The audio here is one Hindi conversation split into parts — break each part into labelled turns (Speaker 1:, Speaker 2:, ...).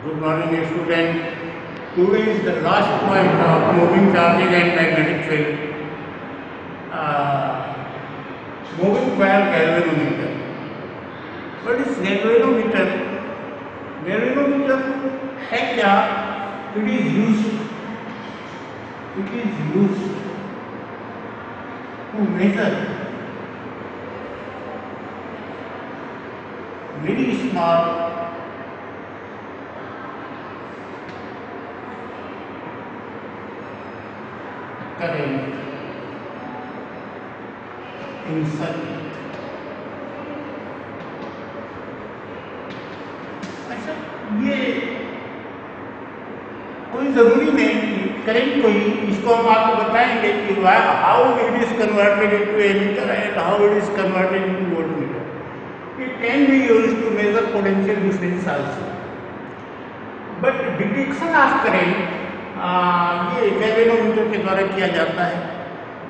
Speaker 1: Good morning, student. Today is the last point of moving charges and magnetic field. Uh, Moving coil galvanometer. What is galvanometer? Galvanometer है क्या? It is used to measure very small current in circuit. अच्छा, ये कोई जरूरी नहीं कि करंट को ही, इसको हम आपको बताएंगे कि how it is converted into ammeter and how it is converted into voltmeter. It can be used to measure potential difference also, but detection of current ये गैल्वेनोमीटर के द्वारा किया जाता है,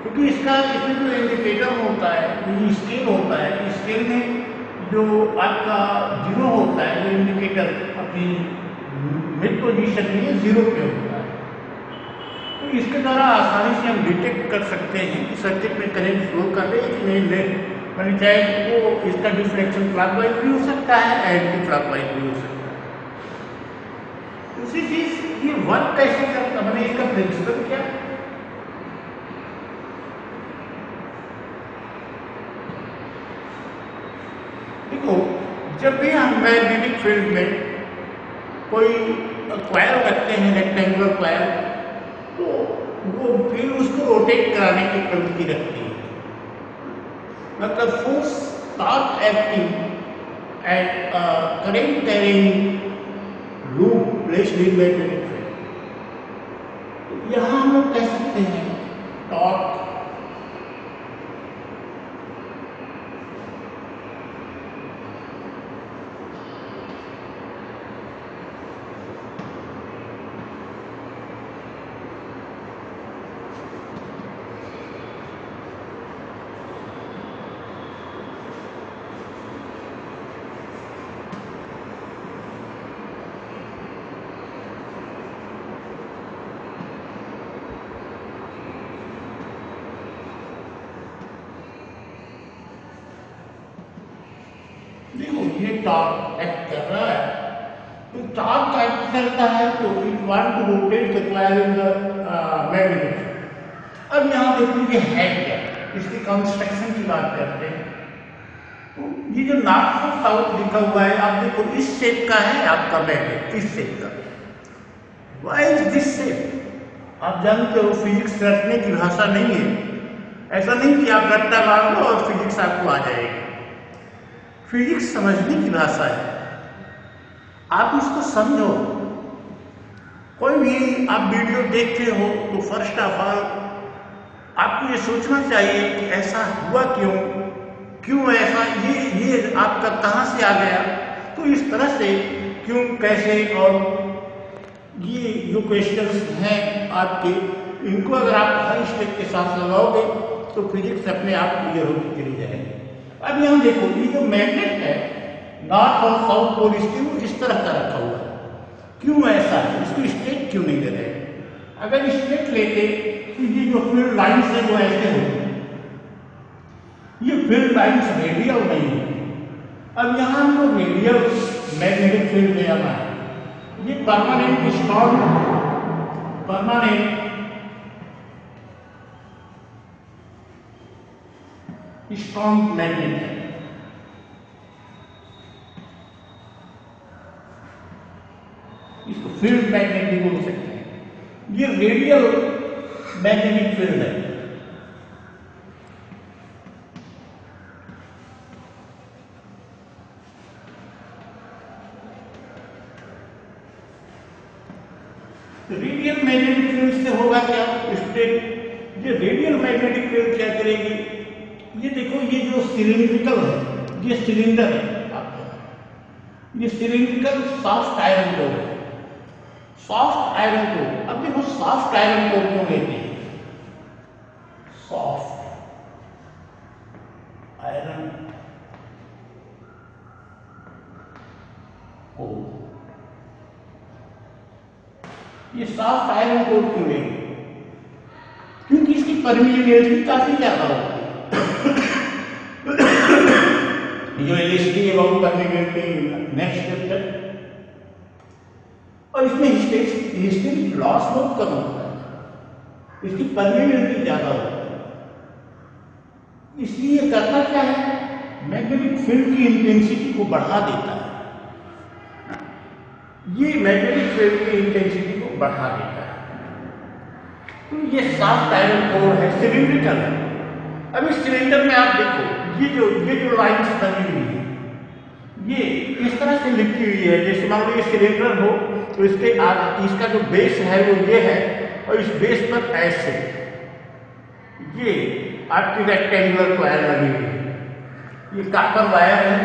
Speaker 1: क्योंकि इसमें जो इंडिकेटर होता है, ये स्केल होता है. स्केल में जो आपका जीरो होता है, जो इंडिकेटर अपनी मिड पोजीशन में जीरो पे होता है, तो इसके द्वारा आसानी से हम डिटेक्ट कर सकते हैं कि सर्किट में करंट फ्लो कर रहे हैं कि नहीं ले. मैंने चाहे वो इसका डिफ्लेक्शन क्लॉकवाइज भी हो सकता है, एंटी क्लॉकवाइज भी हो सकता है. दूसरी चीज, ये वर्क कैसे करता, मैंने इसका प्रिंसिपल क्या. देखो, जब भी हम मैग्नेटिक फील्ड में कोई कॉइल रखते हैं, रेक्टेंगुलर कॉइल, तो वो फिर उसको रोटेट कराने की प्रवृत्ति रखती है. मतलब force torque acting at current carrying loop placed in magnetic field. यहां हम लोग कह सकते हैं टॉर्क ये टॉर्क एक्ट कर रहा है. तो टॉर्क एक्ट करता है तो it want to rotate the coil in the magnetic field. अब यहाँ देखिए है क्या, इसकी कंस्ट्रक्शन की बात करते हैं. तो ये जो नॉर्थ और साउथ लिखा हुआ है, आप देखो इस शेप का है आपका मैग्नेट, इस शेप का. Why is this shape? आप जानते हो फिजिक्स रटने की भाषा नहीं है. ऐसा नहीं कि आप रट्टा मार लो और फिजिक्स आपको आ जाएगी. फिजिक्स समझने की भाषा है. आप इसको समझो. कोई भी आप वीडियो देखते हो तो फर्स्ट ऑफ ऑल आपको ये सोचना चाहिए कि ऐसा हुआ क्यों ऐसा, ये आपका कहाँ से आ गया, तो इस तरह से क्यों, कैसे, और ये जो क्वेश्चंस हैं आपके, इनको अगर आप हर स्टेप के साथ लगाओगे तो फिजिक्स अपने आप क्लियर होती चली जाएगी. अब यहाँ देखो, ये जो मैग्नेट है नॉर्थ और साउथ पोल इसके वो इस तरह का रखा हुआ है. क्यों ऐसा है? इसको स्ट्रेट क्यों नहीं दे रहे? अगर स्ट्रेट लेते तो ये जो फील्ड लाइन्स है वो ऐसे होती. ये फील्ड लाइन्स रेडियल नहीं होती. अब यहाँ हमको रेडियल मैग्नेटिक फील्ड में आना है. ये परमानेंट स्ट्रॉन्ग मैग्नेट है. इसको फील्ड मैग्नेट भी बोल सकते हैं. ये रेडियल मैग्नेटिक फील्ड है. रेडियल मैग्नेटिक फील्ड से होगा क्या? ये रेडियल मैग्नेटिक फील्ड क्या करेगी? ये देखो, ये जो सिलिंड्रिकल है, ये सिलेंडर है आपका, ये सिलिंड्रिकल सॉफ्ट आयरन कोर है. Soft iron core. अब देखो सॉफ्ट आयरन कोर क्यों लेते हैं? सॉफ्ट आयरन कोर ये सॉफ्ट आयरन कोर क्यों है? क्योंकि इसकी परमिएबिलिटी काफी ज्यादा होती है। जो LSD about permeability next chapter, और इसमें हिस्टेरिक लॉस बहुत कम होता है, इसकी परमिएबिलिटी ज्यादा होती है। इसलिए करता क्या है, मैग्नेटिक फील्ड की इंटेंसिटी को बढ़ा देता है। ये मैग्नेटिक फील्ड की इंटेंसिटी को बढ़ा देता है। तो ये सॉफ्ट आयरन कोर है, सिलिंड्रिकल है। अब इस सिलेंडर में आप देखो, ये जो लाइन्स बनी हुई है, ये इस तरह से लिखी हुई है, जैसे मान लो ये सिलेंडर हो तो इसका जो बेस है वो ये है, और इस बेस पर ऐसे ये आपकी रेक्टेंगुलर वायर लगी हुई है। ये कॉपर वायर है,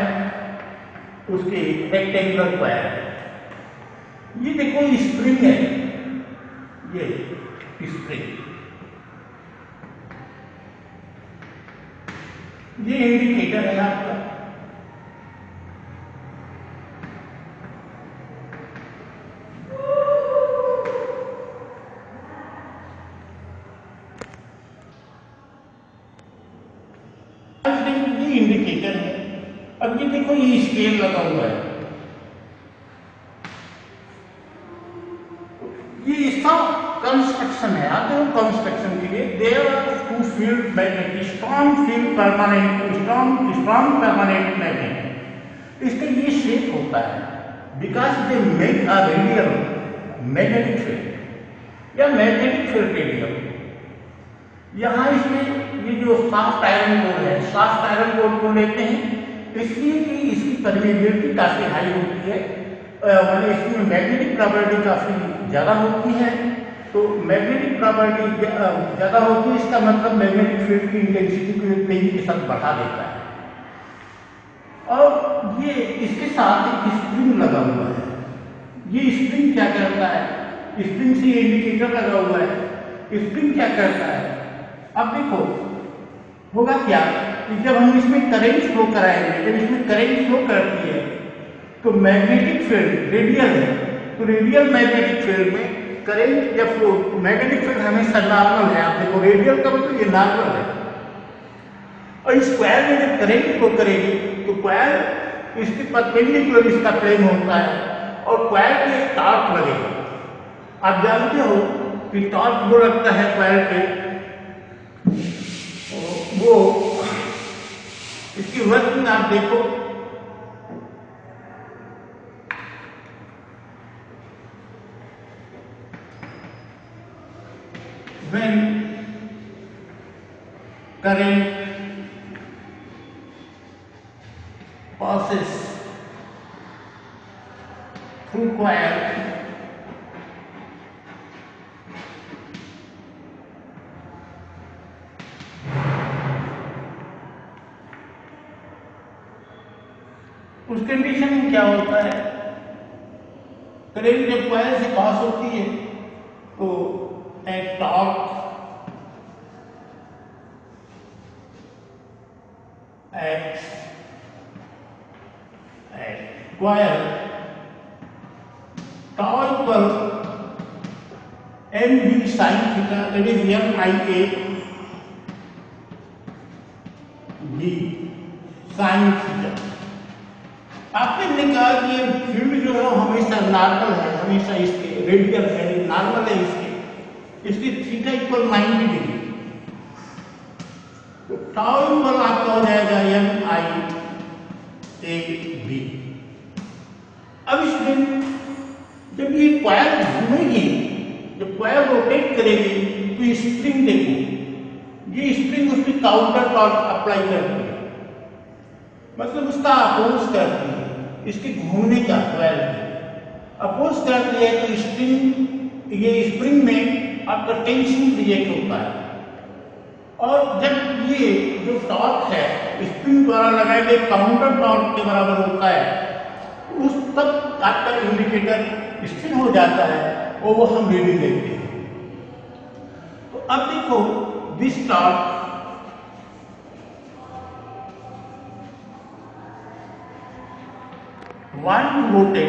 Speaker 1: उसकी रेक्टेंगुलर वायर है। ये देखो स्प्रिंग है, ये स्प्रिंग, ये इंडिकेटर है आपका। ये इंडिकेटर है। अब ये देखो ये स्केल लगा हुआ है, ये इसका कंस्ट्रक्शन है। आप देखो कंस्ट्रक्शन के लिए there are two field magnet, strong field permanent, strong permanent magnet. इसका ये शेप होता है because they make a radial magnetic field या मैग्नेटिक फील्ड रेडियल। यहाँ इसमें ये जो सॉफ्ट आयरन कोर है, सॉफ्ट आयरन कोर को लेते हैं इसलिए कि इसकी परमिएबिलिटी काफी हाई होती है, माने इसमें मैग्नेटिक प्रॉपर्टी काफी ज्यादा होती है। तो मैग्नेटिक प्रॉपर्टी ज्यादा होती है, इसका मतलब मैग्नेटिक फील्ड की इंटेंसिटी को तेजी के साथ बढ़ा देता है। और ये इसके साथ एक स्प्रिंग लगा हुआ है। ये स्प्रिंग क्या करता है, स्प्रिंग से इंडिकेटर लगा हुआ है, स्प्रिंग क्या करता है, अब देखो होगा क्या कि जब हम इसमें करंट फ्लो कराएंगे, जब इसमें करंट फ्लो करती है तो मैग्नेटिक फील्ड रेडियल है, तो रेडियल मैग्नेटिक फील्ड में करंट या फ्लो, मैग्नेटिक फील्ड हमेशा नॉर्मल है। आप देखो रेडियल का मतलब ये नॉर्मल है, और इस कॉइल में जब करंट फ्लो करेगी तो कॉइल इसके परपेंडिकुलर इसका प्लेन होता है और कॉइल पे एक टॉर्क लगेगा। आप जानते हो कि टॉर्क वो लगता है कॉइल पे, वो इसकी वर्किंग आप देखो, when current passes through coil, उस कंडीशन में क्या होता है, करंट जब कॉइल से पास होती है तो एक टॉर्क एक्स कॉइल टॉर्क पर M B sine theta, that is M I A B sine theta. आपने कहा कि ये फील्ड जो है वो हमेशा नॉर्मल है, हमेशा इसके रेडियल है, नॉर्मल है इसकी थीटा इक्वल 90 डिग्री। तो टाउ इक्वल आपका हो जाएगा एम आई ए बी। अब इसमें जब ये कॉइल घूमेगी, जब कॉइल रोटेट करेगी तो स्प्रिंग देखो, ये स्प्रिंग उसकी काउंटर टॉर्क अप्लाई करती है, मतलब उसका अपोज करती है, इसके घूमने का कॉइल अपोज करती है। तो स्प्रिंग, ये स्प्रिंग में आपका टेंशन क्रिएट होता है, और जब ये जो टॉर्क है स्प्रिंग द्वारा लगाए गए काउंटर टॉर्क के बराबर होता है, उस तक आपका इंडिकेटर स्थिर हो जाता है और वो हम रीडिंग देखते हैं। तो अब देखो this torque want to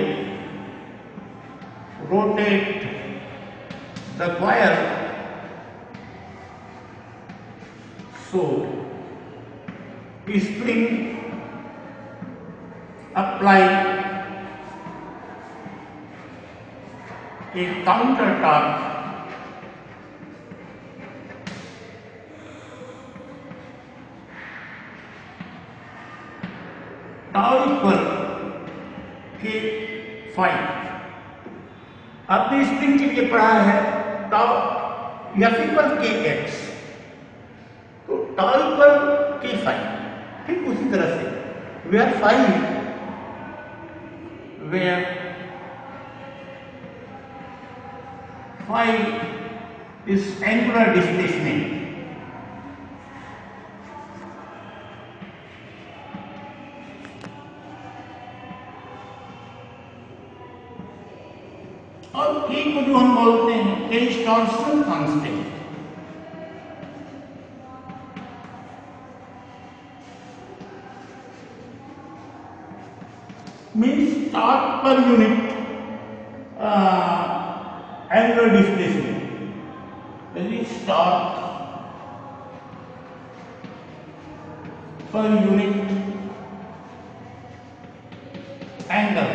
Speaker 1: rotate the coil, so spring apply a counter torque tau equal k phi। आपने स्प्रिंग के लिए पढ़ा है tau F equal K X, तो टाउ इक्वल के फाई। ठीक उसी तरह से where phi is angular displacement, और k को जो हम बोलते हैं k torsion constant. Means torque per unit angular displacement, torque per unit angle.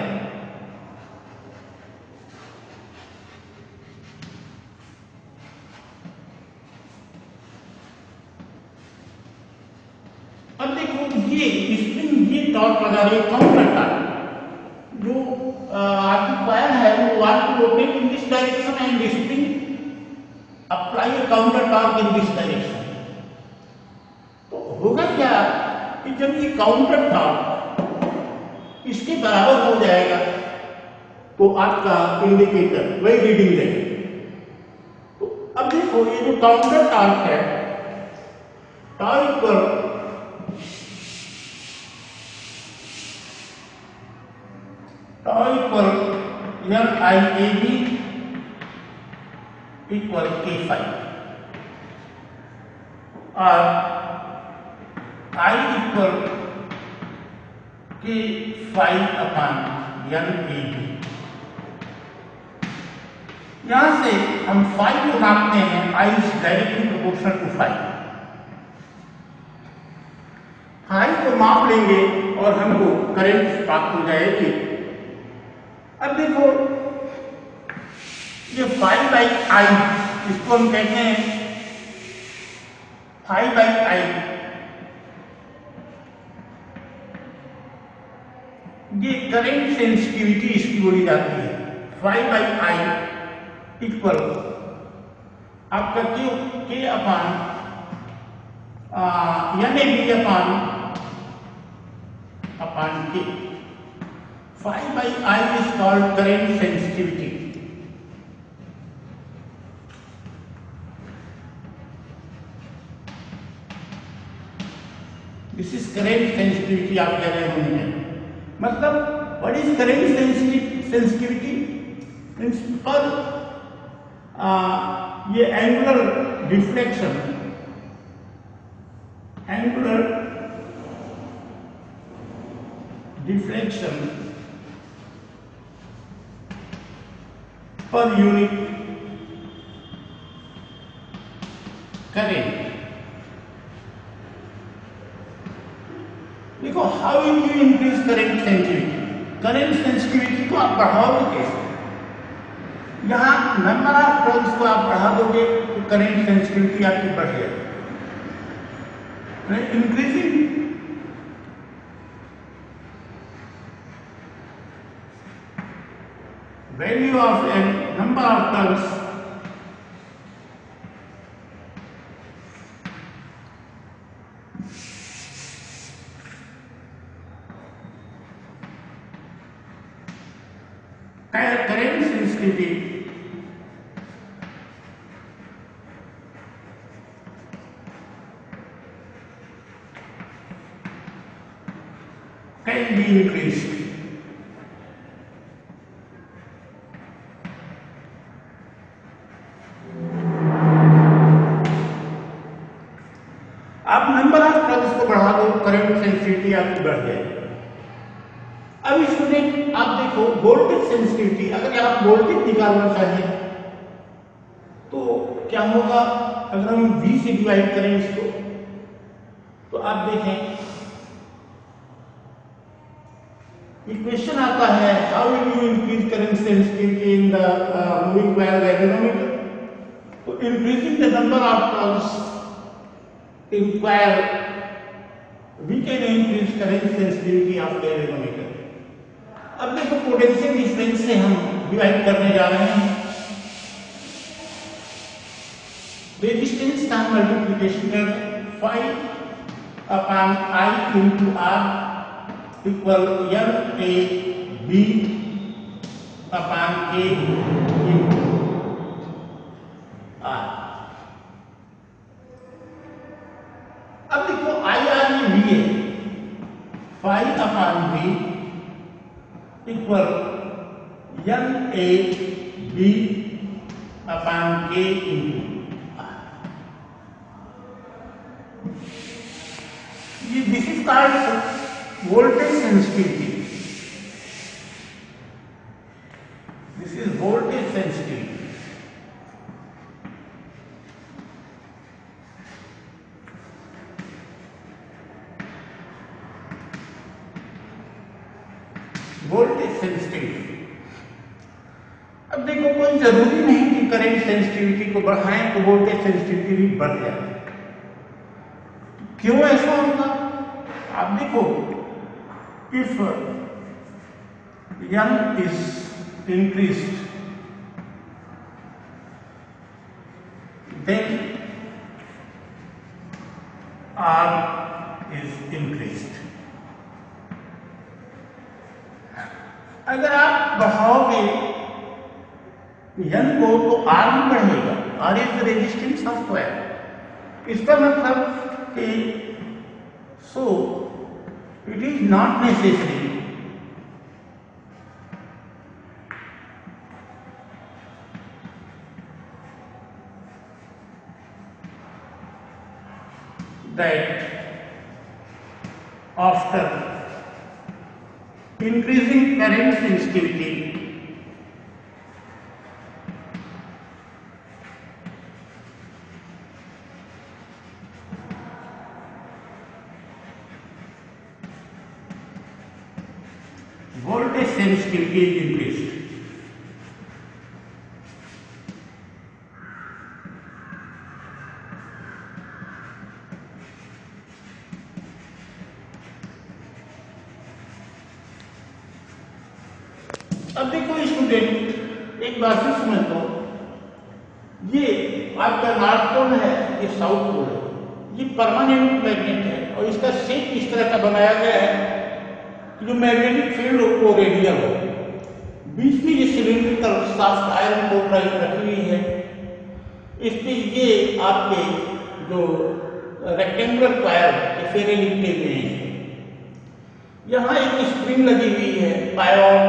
Speaker 1: अब देखो ये स्प्रिंग ये टॉर्क लगा रही है काउंटर टॉर्क, जो आपकी कॉइल है वो want to rotate in this direction and spring apply a counter torque in this direction. तो होगा क्या कि जब ये काउंटर टॉर्क इसके बराबर हो जाएगा तो आपका इंडिकेटर वही रीडिंग देगा। तो अब देखो ये जो काउंटर टॉर्क है टॉर्क पर tau equal LIAB equal K phi और I equal K phi upon LAB। यहां से हम phi को नापते हैं, I is directly proportional to phi। phi को माप लेंगे और हमको करंट प्राप्त हो जाएगी। अब देखो ये फाई बाई आई, इसको हम कहते हैं फाई बाई आई, ये करंट सेंसिटिविटी इसकी बोली जाती है। फाई बाई आई इक्वल आपका क्यू के अपान यानी बी अपान के। Phi by I is called current sensitivity। This is current sensitivity आप कह रहे होंगे। मतलब what is current sensitivity? Means पर ये angular deflection per unit current। देखो how you increase current sensitivity, current sensitivity को आप बढ़ाओगे कैसे? यहाँ नंबर ऑफ टर्न्स को आप बढ़ा दोगे तो करंट सेंसिटिविटी आपकी बढ़ जाएगी। Increasing value of a number of turns current sensitivity can be increased। आप नंबर ऑफ टर्न्स को बढ़ा दो, करंट सेंसिटिविटी आपकी बढ़ जाएगी। अब इसमें आप देखो वोल्टेज सेंसिटिविटी, अगर आप वोल्टेज निकालना चाहिए क्या होगा अगर हम V से डिवाइड करें इसको, तो आप देखें इक्वेशन आता है how will you increase current sensitivity in the moving coil galvanometer. तो increasing the number of turns in coil we can increase current sensitivity of galvanometer. अब देखो पोटेंशियल डिफरेंस से हम डिवाइड करने जा रहे हैं, रेजिस्टेंस का मल्टीप्लिकेशन कर 5 upon I into R equal NAB upon K into R। अब देखो IR में V है, 5 upon V equal NAB upon K into ये this is called voltage sensitivity. This is voltage sensitivity. Voltage sensitivity. अब देखो कोई जरूरी नहीं कि करंट सेंसिटिविटी को बढ़ाएं तो वोल्टेज सेंसिटिविटी भी बढ़ जाए। क्यों ऐसा होगा आप देखो, if N is increased, then R is increased. अगर आप बढ़ाओगे N को तो R भी बढ़ेगा। R is the resistance of coil। इसका मतलब कि so it is not necessary that after increasing current sensitivity voltage sensitivity is increased। अब देखो स्टूडेंट एक बात से समझ लो, ये आपका नॉर्थ पोल है, ये साउथ पोल है, ये परमानेंट मैग्नेट है और इसका शेप इस तरह का बनाया गया है जो मैग्नेटिक फील्ड को रेडियल हो। बीच में ये सिलिंड्रिकल सॉफ्ट आयरन कोर रखी हुई है, इस पे ये आपके जो रेक्टेंगुलर कॉइल फेरे लिपटे हुए हैं। यहाँ एक स्प्रिंग लगी हुई है, पायोन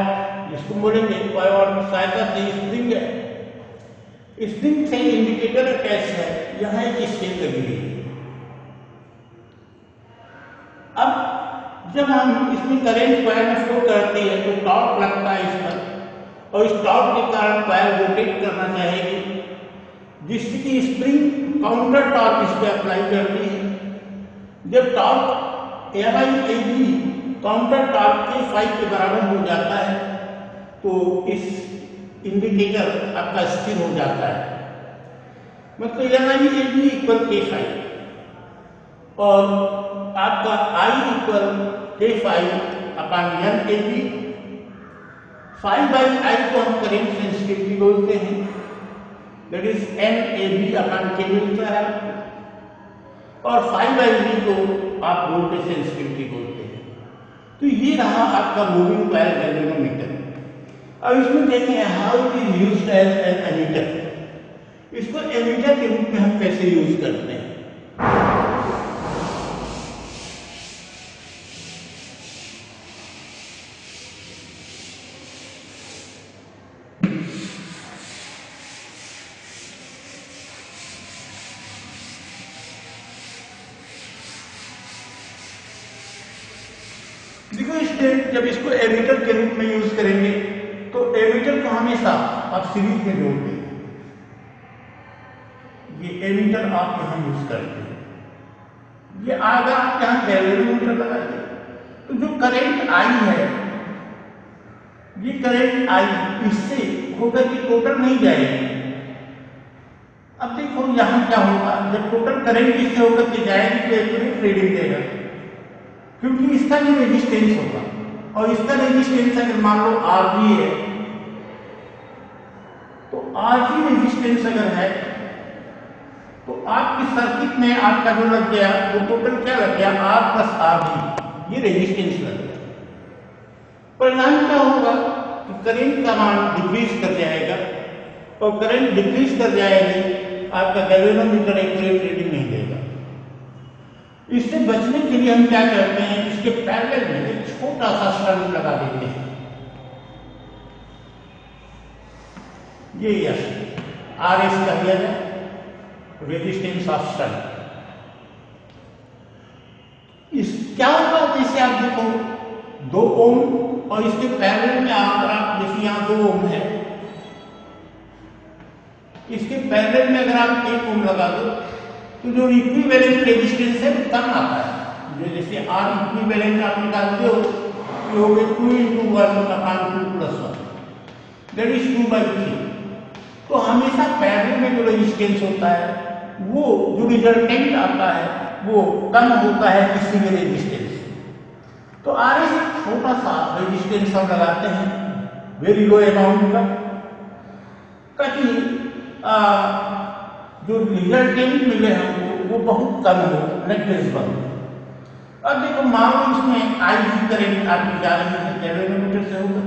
Speaker 1: जिसको बोलेंगे, पायोन सहायता से स्प्रिंग है, स्प्रिंग से इंडिकेटर अटैच है, यहाँ एक स्केल लगी हुई है। अब जब हम इसमें करंट कॉइल में फ्लो करते हैं तो टॉर्क लगता है इस पर और इस टॉर्क के कारण कॉइल रोटेट करना चाहेगी, जिससे कि स्प्रिंग काउंटर टॉर्क इस पर अप्लाई करती है। जब टॉर्क MIAB काउंटर टॉर्क के 5 के बराबर हो जाता है तो इस इंडिकेटर आपका स्थिर हो जाता है, मतलब MIAB इक्वल K5 और आपका I equal K5 upon NAB। 5/I को हम करंट सेंसिटिविटी बोलते हैं, that is NAB upon K मिलता है, और 5/V को आप वोल्टेज सेंसिटिविटी बोलते हैं। तो ये रहा आपका मूविंग कॉइल गैल्वेनोमीटर। अब इसमें देखें how it is used as an ammeter. इसको एमीटर के रूप में हम कैसे यूज करते हैं। देखो स्टूडेंट, जब इसको एमीटर के रूप में यूज करेंगे तो एमीटर को हमेशा आप सीरीज में जोड़ते हैं। एमीटर आप यहाँ यूज करते हैं। ये अगर आप यहाँ गैल्वेनोमीटर लगाते तो जो करंट आई है, ये करंट आई इससे होकर के टोटल नहीं जाएगी। अब देखो यहाँ क्या होगा, जब टोटल करंट इससे होकर के जाएगी तो एक्यूरेट रीडिंग देगा, क्योंकि इसका जो रेजिस्टेंस होगा और इसका रेजिस्टेंस अगर मान लो आरजी है, तो आरजी रेजिस्टेंस अगर है तो आपकी सर्किट में आपका जो लग गया वो टोटल क्या लग गया, आर प्लस आरजी, ये रेजिस्टेंस लग गया। परिणाम क्या होगा कि करंट का मान डिक्रीज कर जाएगा, और करंट डिक्रीज कर जाएगी आपका गैल्वेनोमीटर एक्यूरेट रीडिंग नहीं देगा। इससे बचने के लिए हम क्या करते हैं, इसके पैरेलल में एक छोटा सा शंट लगा देते हैं। ये आर एस का दिया जाए, रेजिस्टेंस ऑफ शंट। इस क्या होगा, जैसे आप देखो 2 ओम और इसके पैरेलल में अगर आप जैसे यहाँ 2 ओम है, इसके पैरेलल में अगर आप 1 ओम लगा दो तो जो इक्विवेलेंट रेजिस्टेंस है वो कम आता है। जो जैसे आर इक्विवेलेंट आप निकालते हो कि हो गए 2 × 1/2 + 1 दैट इज 2/3। तो हमेशा पैरेलल में जो रेजिस्टेंस होता है वो जो रिजल्टेंट आता है वो कम होता है किसी भी रेजिस्टेंस से। तो आर एस एक छोटा सा रेजिस्टेंस हम लगाते हैं, वेरी लो अमाउंट का, ताकि जो रिजल्टेंट मिले हमको वो बहुत कम हो, नेग्लिजिबल। अब देखो मान लो इसमें आई की करंट आपकी जा रही है गैल्वेनोमीटर से होकर,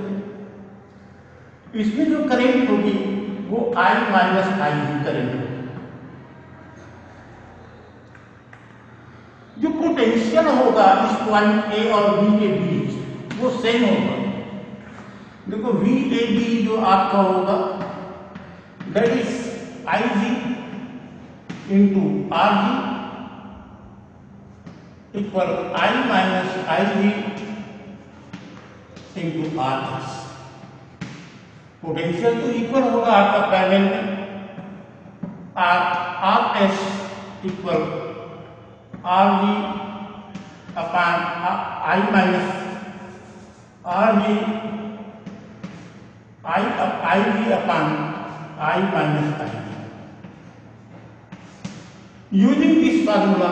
Speaker 1: इसमें जो करंट होगी वो आई माइनस आई की करंट होगी। जो पोटेंशियल होगा इस पॉइंट ए और बी के बीच वो सेम होगा। देखो वी ए बी जो आपका होगा that is I G into R G equal I minus I G into R S. Potential तो इक्वल होगा आपका पैरेलल में, R S equal R G upon I minus R G I G upon I minus I. Using this formula,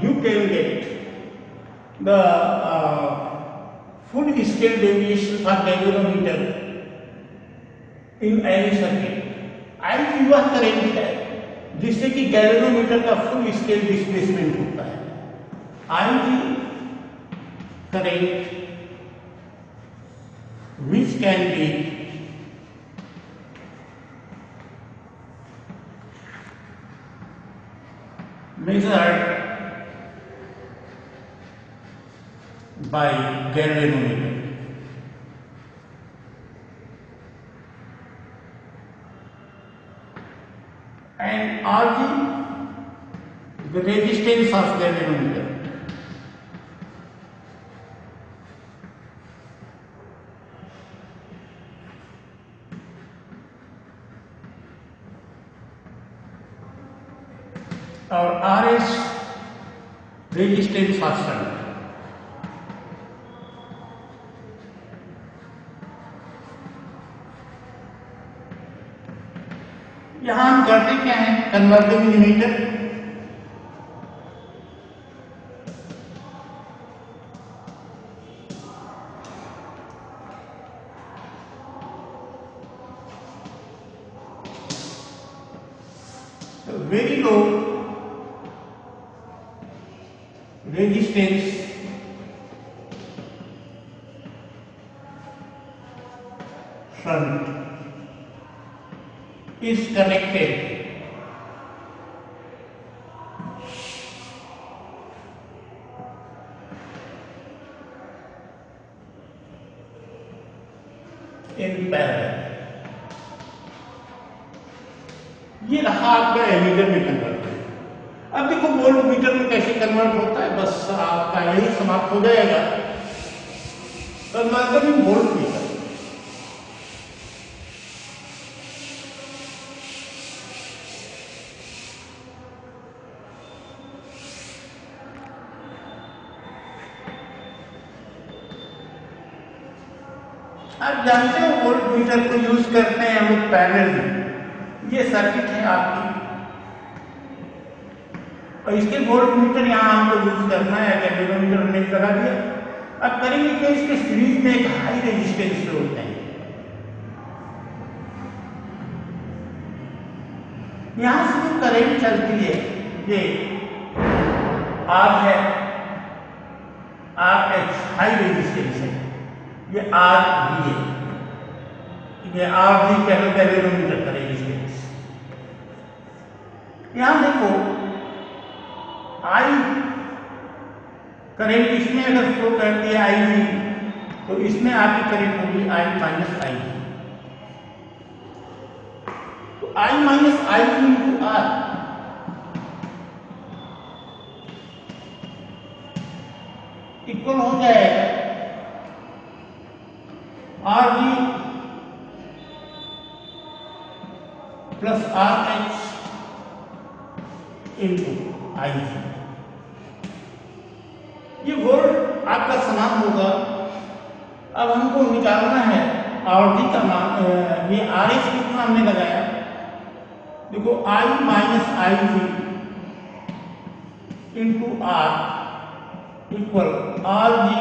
Speaker 1: you can get the full scale deviation for galvanometer in any circuit। आई जी वह करंट है जिससे कि गैल्वेनोमीटर का फुल स्केल डिस्प्लेसमेंट होता है। आई जी current which can be measured by galvanometer। And RG the resistance of galvanometer। और R S resistance of shunt. यहां हम करते क्या है, converting limiter very low resistance shunt is connected in parallel। ये रहा आपका एमीटर में कन्वर्ट। अब देखो वोल्ट मीटर में कैसे कन्वर्ट होता है, बस आपका यही समाप्त हो जाएगा। कन्वर्टर इन वोल्ट मीटर। आप जानते हो वोल्ट मीटर को यूज करते हैं हम लोग पैरेलल में। ये सर्किट है आपकी और इसके वोल्ट मीटर यहाँ हमको यूज करना है। अगर गैल्वेनोमीटर हमने लगा दिया, अब करेंगे कि इसके सीरीज में एक हाई रेजिस्टेंस जोड़ते हैं। यहां से जो करंट चलती है ये आर है, आर एच हाई रेजिस्टेंस है, ये आर भी है, ये आर भी गैल्वेनोमीटर का रेजिस्टेंस। यहां देखो आई करंट इसमें अगर फ्लो करती है आई भी, तो इसमें आपकी करंट होगी आई माइनस आई। तो I minus I into R equal हो जाएगा R B plus R H into I G. ये वोल्ट आपका समान होगा। अब हमको निकालना है आवृत्ति का मान। ये आर एच कितना हमने लगाया, देखो I minus I G into R equal R G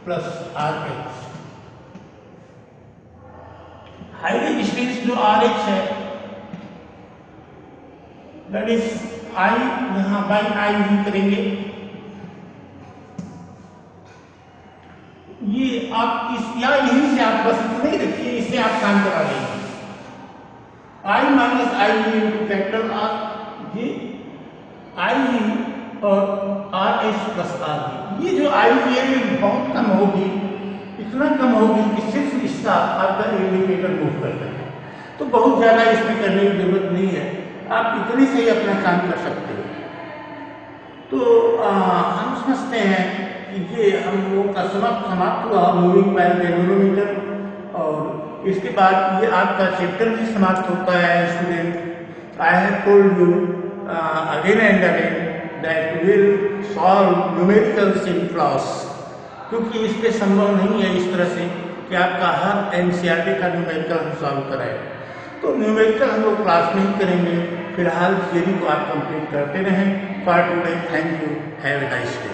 Speaker 1: plus R H. High resistance जो आर एच है दैट इज आई, यहां बाई आई भी करेंगे। ये आप इस या यहीं से आप बस नहीं रखिए, इससे आप काम करा लेंगे। आई minus I G into capital R G I जी और R H plus R G. ये जो आई जी है बहुत कम होगी, इतना कम होगी कि सिर्फ इसका आपका इंडिकेटर मूव करता है, तो बहुत ज्यादा इसमें करने की जरूरत नहीं है, आप इतने से ही अपना काम कर सकते हो। तो हम समझते हैं कि ये हम लोगों का समाप्त हुआ मूविंग बाय गैल्वेनोमीटर। और इसके बाद ये आपका चैप्टर भी समाप्त होता है student. I have told you again and again that will solve numericals in class, क्योंकि इसके संभव नहीं है इस तरह से कि आपका हर एनसीईआरटी का न्यूमेरिकल हम सॉल्व कराएं। तो न्यूमेरिकल हम लोग क्लास में ही करेंगे। फिलहाल थियरी को आप कंप्लीट करते रहें। For today thank you, have a nice day.